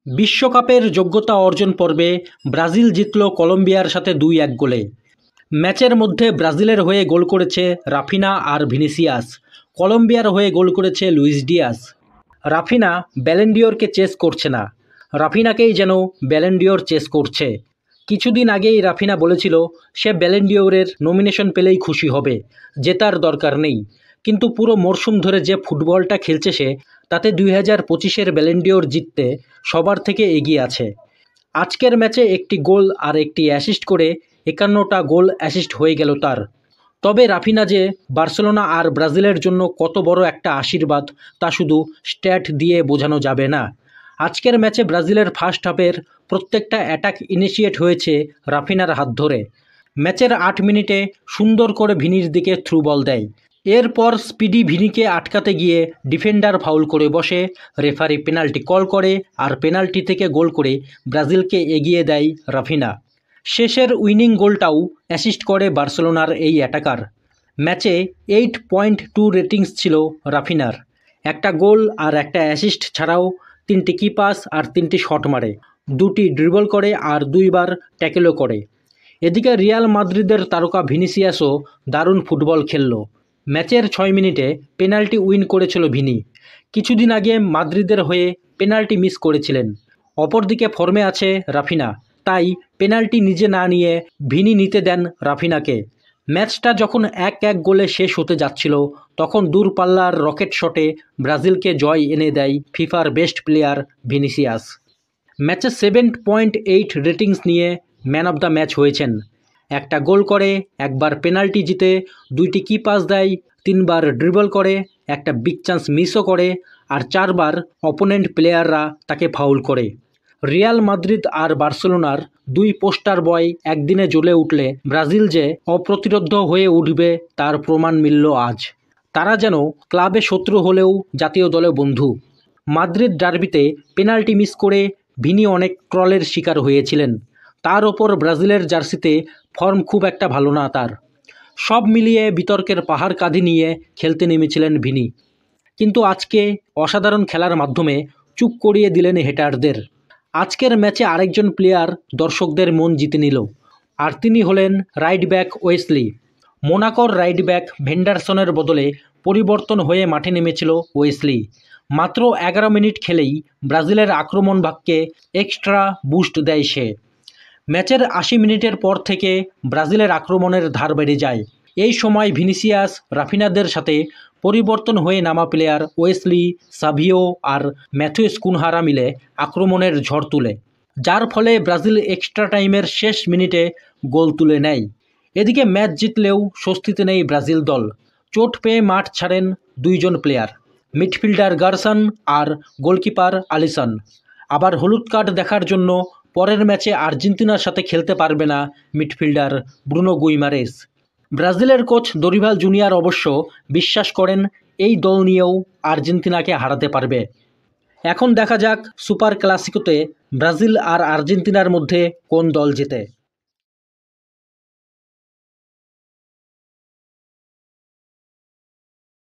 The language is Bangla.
বিশ্বকাপের যোগ্যতা অর্জন পর্বে ব্রাজিল জিতল কলম্বিয়ার সাথে 2-1 গোলে। ম্যাচের মধ্যে ব্রাজিলের হয়ে গোল করেছে রাফিনা আর ভিনিসিয়াস, কলম্বিয়ার হয়ে গোল করেছে লুইস ডিয়াজ। রাফিনা ব্যালন ডিওরকে চেস করছে না, রাফিনাকেই যেন ব্যালন ডিওর চেস করছে। কিছুদিন আগেই রাফিনা বলেছিল সে ব্যালন ডিওরের নমিনেশন পেলেই খুশি হবে, জেতার দরকার নেই। কিন্তু পুরো মরশুম ধরে যে ফুটবলটা খেলছে সে, তাতে 2025-এর ব্যালন ডিওর জিততে সবার থেকে এগিয়ে আছে। আজকের ম্যাচে একটি গোল আর একটি অ্যাসিস্ট করে 51টা গোল অ্যাসিস্ট হয়ে গেল তার। তবে রাফিনা যে বার্সেলোনা আর ব্রাজিলের জন্য কত বড় একটা আশীর্বাদ তা শুধু স্ট্যাট দিয়ে বোঝানো যাবে না। আজকের ম্যাচে ব্রাজিলের ফার্স্ট হাফের প্রত্যেকটা অ্যাটাক ইনিশিয়েট হয়েছে রাফিনার হাত ধরে। ম্যাচের 8 মিনিটে সুন্দর করে ভিনির দিকে থ্রু বল দেয়। এরপর স্পিডি ভিনিকে আটকাতে গিয়ে ডিফেন্ডার ফাউল করে বসে, রেফারি পেনাল্টি কল করে আর পেনাল্টি থেকে গোল করে ব্রাজিলকে এগিয়ে দেয় রাফিনা। শেষের উইনিং গোলটাও অ্যাসিস্ট করে বার্সেলোনার এই অ্যাটাকার। ম্যাচে 8.2 রেটিংস ছিল রাফিনার। একটা গোল আর একটা অ্যাসিস্ট ছাড়াও 3টি কি পাস আর 3টি শট মারে, 2টি ড্রিবল করে আর 2বার ট্যাকেলও করে। এদিকে রিয়াল মাদ্রিদের তারকা ভিনিসিয়াসও দারুণ ফুটবল খেলল। ম্যাচের 6 মিনিটে পেনাল্টি উইন করেছিল ভিনি। কিছুদিন আগে মাদ্রিদের হয়ে পেনাল্টি মিস করেছিলেন। অপরদিকে ফর্মে আছে রাফিনা, তাই পেনাল্টি নিজে না নিয়ে ভিনি নিতে দেন রাফিনাকে। ম্যাচটা যখন 1-1 গোলে শেষ হতে যাচ্ছিল তখন দূরপাল্লার রকেট শটে ব্রাজিলকে জয় এনে দেয় ফিফার বেস্ট প্লেয়ার ভিনিসিয়াস। ম্যাচে 7.8 রেটিংস নিয়ে ম্যান অব দ্য ম্যাচ হয়েছেন। একটা গোল করে, একবার পেনাল্টি জিতে, 2টি কি পাস দেয়, 3বার ড্রিবল করে, একটা বিগ চান্স মিসও করে আর 4বার অপোনেন্ট প্লেয়াররা তাকে ফাউল করে। রিয়াল মাদ্রিদ আর বার্সেলোনার 2 পোস্টার বয় একদিনে জ্বলে উঠলে ব্রাজিল যে অপ্রতিরোধ্য হয়ে উঠবে তার প্রমাণ মিলল আজ। তারা যেন ক্লাবে শত্রু হলেও জাতীয় দলে বন্ধু। মাদ্রিদ ডার্বিতে পেনাল্টি মিস করে ভিনি অনেক ট্রলের শিকার হয়েছিলেন। তার ওপর ব্রাজিলের জার্সিতে ফর্ম খুব একটা ভালো না তার। সব মিলিয়ে বিতর্কের পাহাড় কাঁধে নিয়ে খেলতে নেমেছিলেন ভিনি, কিন্তু আজকে অসাধারণ খেলার মাধ্যমে চুপ করিয়ে দিলেন হেটারদের। আজকের ম্যাচে আরেকজন প্লেয়ার দর্শকদের মন জিতে নিল, আর তিনি হলেন রাইট ব্যাক ওয়েসলি। মোনাকোর রাইট ব্যাক ভেন্ডারসনের বদলে পরিবর্তন হয়ে মাঠে নেমেছিল ওয়েসলি। মাত্র 11 মিনিট খেলেই ব্রাজিলের আক্রমণ ভাগকে এক্সট্রা বুস্ট দেয় সে। ম্যাচের 80 মিনিটের পর থেকে ব্রাজিলের আক্রমণের ধার বেড়ে যায়। এই সময় ভিনিসিয়াস, রাফিনাদের সাথে পরিবর্তন হয়ে নামা প্লেয়ার ওয়েসলি, সাভিও আর ম্যাথিউস কুনহারা মিলে আক্রমণের ঝড় তুলে, যার ফলে ব্রাজিল এক্সট্রা টাইমের শেষ মিনিটে গোল তুলে নেয়। এদিকে ম্যাচ জিতলেও স্বস্তিতে নেই ব্রাজিল দল। চোট পেয়ে মাঠ ছাড়েন 2 জন প্লেয়ার, মিডফিল্ডার গারসন আর গোলকিপার আলিসন। আবার হলুদ কার্ড দেখার জন্য পরের ম্যাচে আর্জেন্টিনার সাথে খেলতে পারবে না মিডফিল্ডার ব্রুনো গুইমারেস। ব্রাজিলের কোচ দরিভাল জুনিয়র অবশ্য বিশ্বাস করেন এই দল নিয়েও আর্জেন্টিনাকে হারাতে পারবে। এখন দেখা যাক সুপার ক্লাসিকোতে ব্রাজিল আর আর্জেন্টিনার মধ্যে কোন দল জেতে।